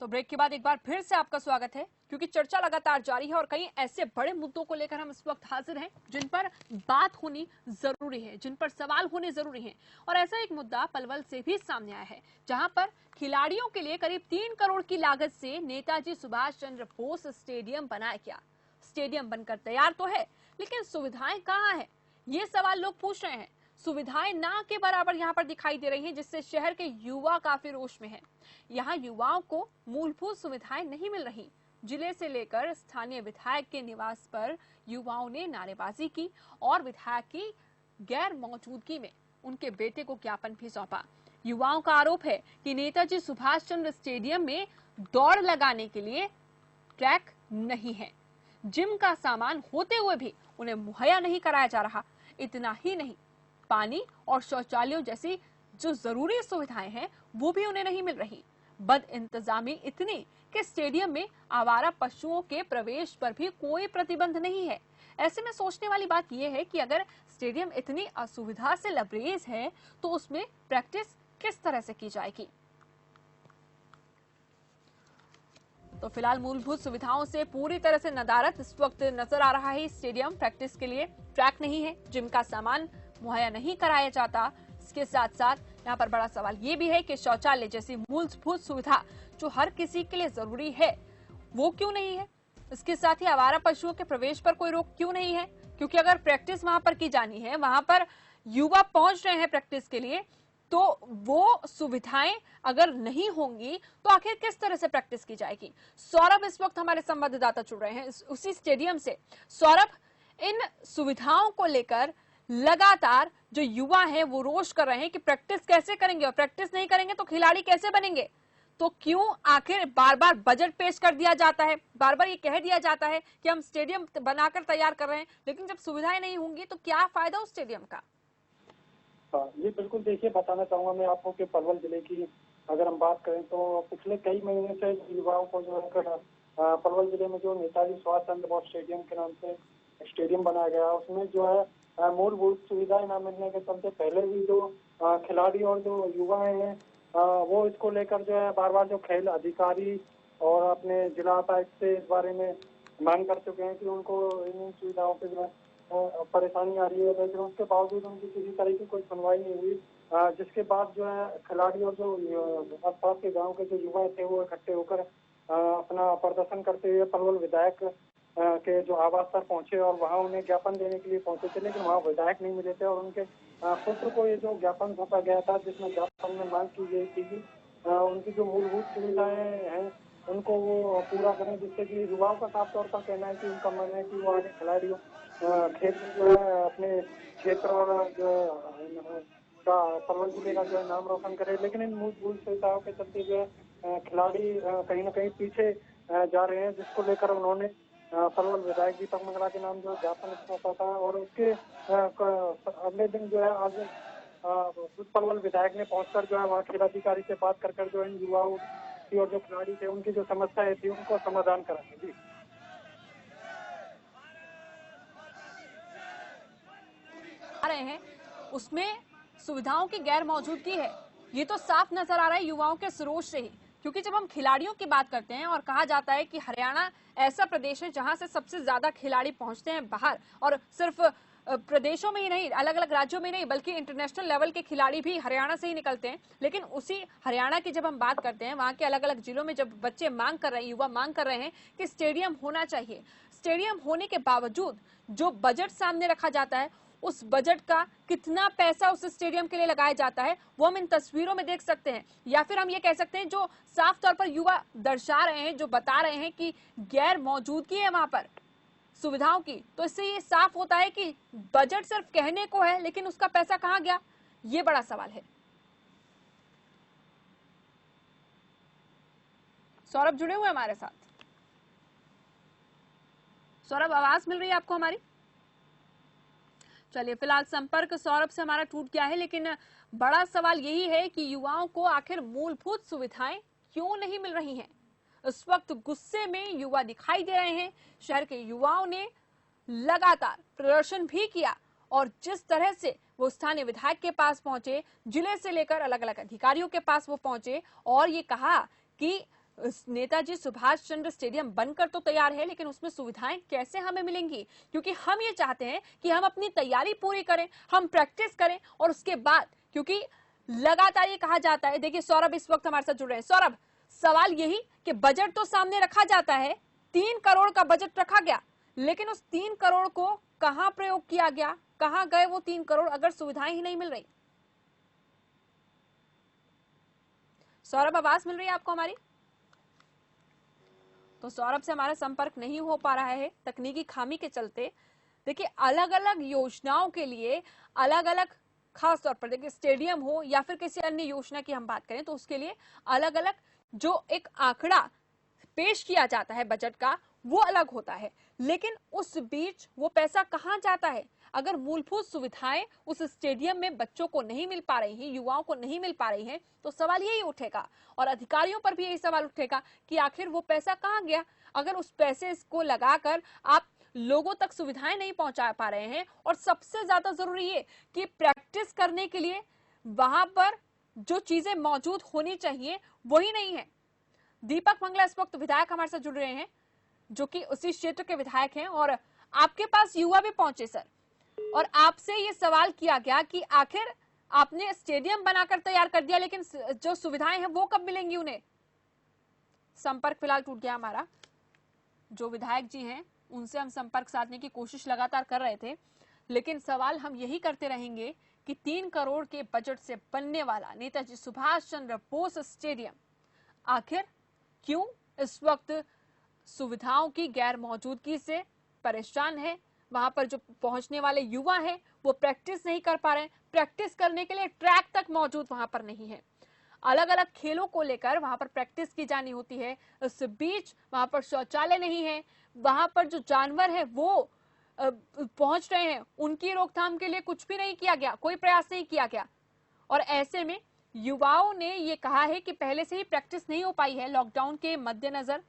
तो ब्रेक के बाद एक बार फिर से आपका स्वागत है, क्योंकि चर्चा लगातार जारी है और कई ऐसे बड़े मुद्दों को लेकर हम इस वक्त हाजिर हैं जिन पर बात होनी जरूरी है, जिन पर सवाल होने जरूरी हैं। और ऐसा एक मुद्दा पलवल से भी सामने आया है, जहां पर खिलाड़ियों के लिए करीब 3 करोड़ की लागत से नेताजी सुभाष चंद्र बोस स्टेडियम बनाया गया। स्टेडियम बनकर तैयार तो है, लेकिन सुविधाएं कहाँ है, ये सवाल लोग पूछ रहे हैं। सुविधाएं ना के बराबर यहाँ पर दिखाई दे रही हैं, जिससे शहर के युवा काफी रोष में हैं। यहाँ युवाओं को मूलभूत सुविधाएं नहीं मिल रही। जिले से लेकर स्थानीय विधायक के निवास पर युवाओं ने नारेबाजी की और विधायक की गैर मौजूदगी में उनके बेटे को ज्ञापन भी सौंपा। युवाओं का आरोप है कि नेताजी सुभाष चंद्र स्टेडियम में दौड़ लगाने के लिए ट्रैक नहीं है, जिम का सामान होते हुए भी उन्हें मुहैया नहीं कराया जा रहा। इतना ही नहीं, पानी और शौचालयों जैसी जो जरूरी सुविधाएं हैं वो भी उन्हें नहीं मिल रही। बद इंतजामी इतनी कि स्टेडियम में आवारा पशुओं के प्रवेश पर भी कोई प्रतिबंध नहीं है। ऐसे में सोचने वाली बात यह है कि अगर स्टेडियम इतनी असुविधा से लबरेज है तो उसमें प्रैक्टिस किस तरह से की जाएगी। तो फिलहाल मूलभूत सुविधाओं से पूरी तरह से नदारद इस वक्त नजर आ रहा है। स्टेडियम प्रैक्टिस के लिए ट्रैक नहीं है, जिम का सामान मुहैया नहीं कराया जाता। इसके साथ साथ यहाँ पर बड़ा सवाल ये भी है कि शौचालय जैसी मूलभूत सुविधा जो हर किसी के लिए जरूरी है वो क्यों नहीं है। इसके साथ ही आवारा पशुओं के प्रवेश पर कोई रोक क्यों नहीं है, क्योंकि अगर प्रैक्टिस वहां पर की जानी है, वहां पर युवा पहुंच रहे हैं प्रैक्टिस के लिए, तो वो सुविधाएं अगर नहीं होंगी तो आखिर किस तरह से प्रैक्टिस की जाएगी। सौरभ इस वक्त हमारे संवाददाता जुड़ रहे हैं उसी स्टेडियम से। सौरभ, इन सुविधाओं को लेकर लगातार जो युवा हैं वो रोष कर रहे हैं कि प्रैक्टिस कैसे करेंगे, और प्रैक्टिस नहीं करेंगे तो खिलाड़ी कैसे बनेंगे। तो क्यों आखिर बार बार बजट पेश कर दिया जाता है, बार बार ये कह दिया जाता है कि हम स्टेडियम बनाकर तैयार कर रहे हैं, लेकिन जब सुविधाएं नहीं होंगी तो क्या फायदा उस स्टेडियम का। ये बिल्कुल देखिए, बताना चाहूंगा मैं आपको कि पलवल जिले की अगर हम बात करें तो पिछले कई महीने से युवाओं को जो है पलवल जिले में जो नेताजी सुभाष चंद्र बोस स्टेडियम के नाम से स्टेडियम बनाया गया, उसमें जो है मूलभूत सुविधाएं न मिलने के चलते पहले भी जो खिलाड़ी और जो युवा हैं वो इसको लेकर जो है बार बार जो खेल अधिकारी और अपने जिला उपायुक्त से इस बारे में मांग कर चुके हैं कि उनको इन सुविधाओं पे जो है परेशानी आ रही है, लेकिन उसके बावजूद उनकी किसी तरह की कोई सुनवाई नहीं हुई। जिसके बाद जो है खिलाड़ी और जो आसपास के गांव के जो युवा थे वो इकट्ठे होकर अपना प्रदर्शन करते हुए पलवल विधायक के जो आवास पर पहुंचे और वहां उन्हें ज्ञापन देने के लिए पहुंचे थे, लेकिन वहां विधायक नहीं मिले थे और उनके पुत्र को ये जो ज्ञापन सौंपा गया था, जिसमें ज्ञापन में मांग की गई थी कि उनकी जो मूलभूत सुविधाएं हैं उनको वो पूरा करें, जिससे कि युवाओं का साफ तौर पर कहना है कि उनका मन है कि वो आगे खिलाड़ियों क्षेत्र जो है अपने क्षेत्र और जो का पलवल जिले का जो है नाम रोशन करे। लेकिन इन मूलभूत सुविधाओं के चलते जो है खिलाड़ी कहीं ना कहीं पीछे जा रहे हैं, जिसको लेकर उन्होंने पलवल विधायक दीपक मंगला के नाम जो ज्ञापन सौंपा था और उसके अगले दिन जो है आज पलवल विधायक ने पहुंचकर जो है वहाँ खेलाधिकारी से बात कर जो इन युवाओं की और जो खिलाड़ी थे उनकी जो समस्याएं थी उनको समाधान कराया। जी रहे हैं उसमें सुविधाओं की गैर मौजूदगी है, ये तो साफ नजर आ रहा है युवाओं के सरोज से ही। क्योंकि जब हम खिलाड़ियों की बात करते हैं और कहा जाता है कि हरियाणा ऐसा प्रदेश है जहां से सबसे ज्यादा खिलाड़ी पहुंचते हैं बाहर, और सिर्फ प्रदेशों में ही नहीं, अलग अलग राज्यों में नहीं, बल्कि इंटरनेशनल लेवल के खिलाड़ी भी हरियाणा से ही निकलते हैं। लेकिन उसी हरियाणा की जब हम बात करते हैं, वहां के अलग अलग जिलों में जब बच्चे मांग कर रहे हैं, युवा मांग कर रहे हैं कि स्टेडियम होना चाहिए, स्टेडियम होने के बावजूद जो बजट सामने रखा जाता है, उस बजट का कितना पैसा उस स्टेडियम के लिए लगाया जाता है वो हम इन तस्वीरों में देख सकते हैं। या फिर हम ये कह सकते हैं जो साफ तौर पर युवा दर्शा रहे हैं, जो बता रहे हैं कि गैर मौजूदगी है वहां पर सुविधाओं की, तो इससे ये साफ होता है कि बजट सिर्फ कहने को है, लेकिन उसका पैसा कहां गया, ये बड़ा सवाल है। सौरभ जुड़े हुए हमारे साथ। सौरभ, आवाज मिल रही है आपको हमारी? चलिए, फिलहाल संपर्क सौरभ से हमारा टूट गया है, लेकिन बड़ा सवाल यही है कि युवाओं को आखिर मूलभूत सुविधाएं क्यों नहीं मिल रही हैं। इस वक्त गुस्से में युवा दिखाई दे रहे हैं। शहर के युवाओं ने लगातार प्रदर्शन भी किया और जिस तरह से वो स्थानीय विधायक के पास पहुंचे, जिले से लेकर अलग अलग अधिकारियों के पास वो पहुंचे और ये कहा कि नेताजी सुभाष चंद्र स्टेडियम बनकर तो तैयार है, लेकिन उसमें सुविधाएं कैसे हमें मिलेंगी? क्योंकि हम ये चाहते हैं कि हम अपनी तैयारी पूरी करें, हम प्रैक्टिस करें और उसके बाद, क्योंकि लगातार ये कहा जाता है, देखिए सौरभ इस वक्त हमारे साथ जुड़ रहे हैं। सौरभ, सवाल यही कि बजट तो सामने रखा जाता है, 3 करोड़ का बजट रखा गया, लेकिन उस 3 करोड़ को कहां प्रयोग किया गया, कहां गए वो 3 करोड़ अगर सुविधाएं ही नहीं मिल रही? सौरभ, आवाज मिल रही है आपको हमारी? तो सौरभ से हमारा संपर्क नहीं हो पा रहा है तकनीकी खामी के चलते। देखिए, अलग अलग योजनाओं के लिए अलग अलग, खास तौर पर देखिए स्टेडियम हो या फिर किसी अन्य योजना की हम बात करें तो उसके लिए अलग अलग जो एक आंकड़ा पेश किया जाता है बजट का, वो अलग होता है। लेकिन उस बीच वो पैसा कहां जाता है? अगर मूलभूत सुविधाएं उस स्टेडियम में बच्चों को नहीं मिल पा रही हैं, युवाओं को नहीं मिल पा रही हैं, तो सवाल यही उठेगा और अधिकारियों पर भी यही सवाल उठेगा कि आखिर वो पैसा कहां गया। अगर उस पैसे को लगाकर आप लोगों तक सुविधाएं नहीं पहुंचा पा रहे हैं, और सबसे ज्यादा जरूरी ये कि प्रैक्टिस करने के लिए वहां पर जो चीजें मौजूद होनी चाहिए वही नहीं है। दीपक मंगला इस वक्त विधायक हमारे साथ जुड़ रहे हैं, जो कि उसी क्षेत्र के विधायक हैं, और आपके पास युवा भी पहुंचे सर, और आपसे ये सवाल किया गया कि आखिर आपने स्टेडियम बनाकर तैयार कर दिया, लेकिन जो सुविधाएं हैं वो कब मिलेंगी उन्हें? संपर्क फिलहाल टूट गया हमारा। जो विधायक जी हैं उनसे हम संपर्क साधने की कोशिश लगातार कर रहे थे, लेकिन सवाल हम यही करते रहेंगे कि 3 करोड़ के बजट से बनने वाला नेताजी सुभाष चंद्र बोस स्टेडियम आखिर क्यों इस वक्त सुविधाओं की गैर मौजूदगी से परेशान है? वहां पर जो पहुंचने वाले युवा हैं वो प्रैक्टिस नहीं कर पा रहे हैं, प्रैक्टिस करने के लिए ट्रैक तक मौजूद वहां पर नहीं है। अलग अलग खेलों को लेकर वहां पर प्रैक्टिस की जानी होती है, इस बीच वहां पर शौचालय नहीं है, वहां पर जो जानवर है वो पहुंच रहे हैं, उनकी रोकथाम के लिए कुछ भी नहीं किया गया, कोई प्रयास नहीं किया गया। और ऐसे में युवाओं ने ये कहा है कि पहले से ही प्रैक्टिस नहीं हो पाई है लॉकडाउन के मद्देनजर।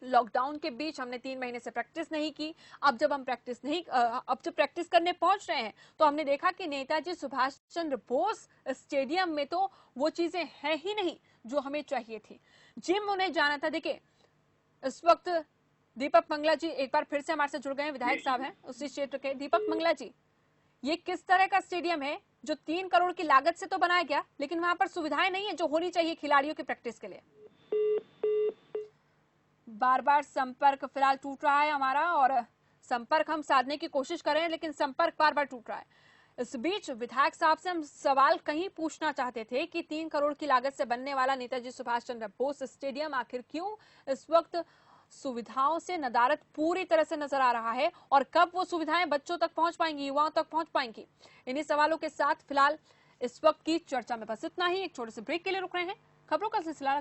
लॉकडाउन के बीच हमने 3 महीने से प्रैक्टिस नहीं की। अब जब प्रैक्टिस करने पहुंच रहे हैं तो हमने देखा कि नेताजी सुभाष चंद्र बोस स्टेडियम में तो वो चीजें हैं ही नहीं जो हमें चाहिए थी। जिम उन्हें जाना था। देखिए, इस वक्त दीपक मंगला जी एक बार फिर से हमारे साथ जुड़ गए हैं, विधायक साहब हैं उसी क्षेत्र के। दीपक मंगला जी, ये किस तरह का स्टेडियम है जो 3 करोड़ की लागत से तो बनाया गया, लेकिन वहां पर सुविधाएं नहीं है जो होनी चाहिए खिलाड़ियों की प्रैक्टिस के लिए? बार बार संपर्क फिलहाल टूट रहा है हमारा, और संपर्क हम साधने की कोशिश कर रहे हैं लेकिन संपर्क बार बार टूट रहा है। इस बीच विधायक साहब से हम सवाल कहीं पूछना चाहते थे कि 3 करोड़ की लागत से बनने वाला नेताजी सुभाष चंद्र बोस स्टेडियम आखिर क्यों इस वक्त सुविधाओं से नदारद पूरी तरह से नजर आ रहा है, और कब वो सुविधाएं बच्चों तक पहुंच पाएंगी, युवाओं तक पहुंच पाएंगी? इन्हीं सवालों के साथ फिलहाल इस वक्त की चर्चा में बस इतना ही। एक छोटे से ब्रेक के लिए रुक रहे हैं। खबरों का सिलसिला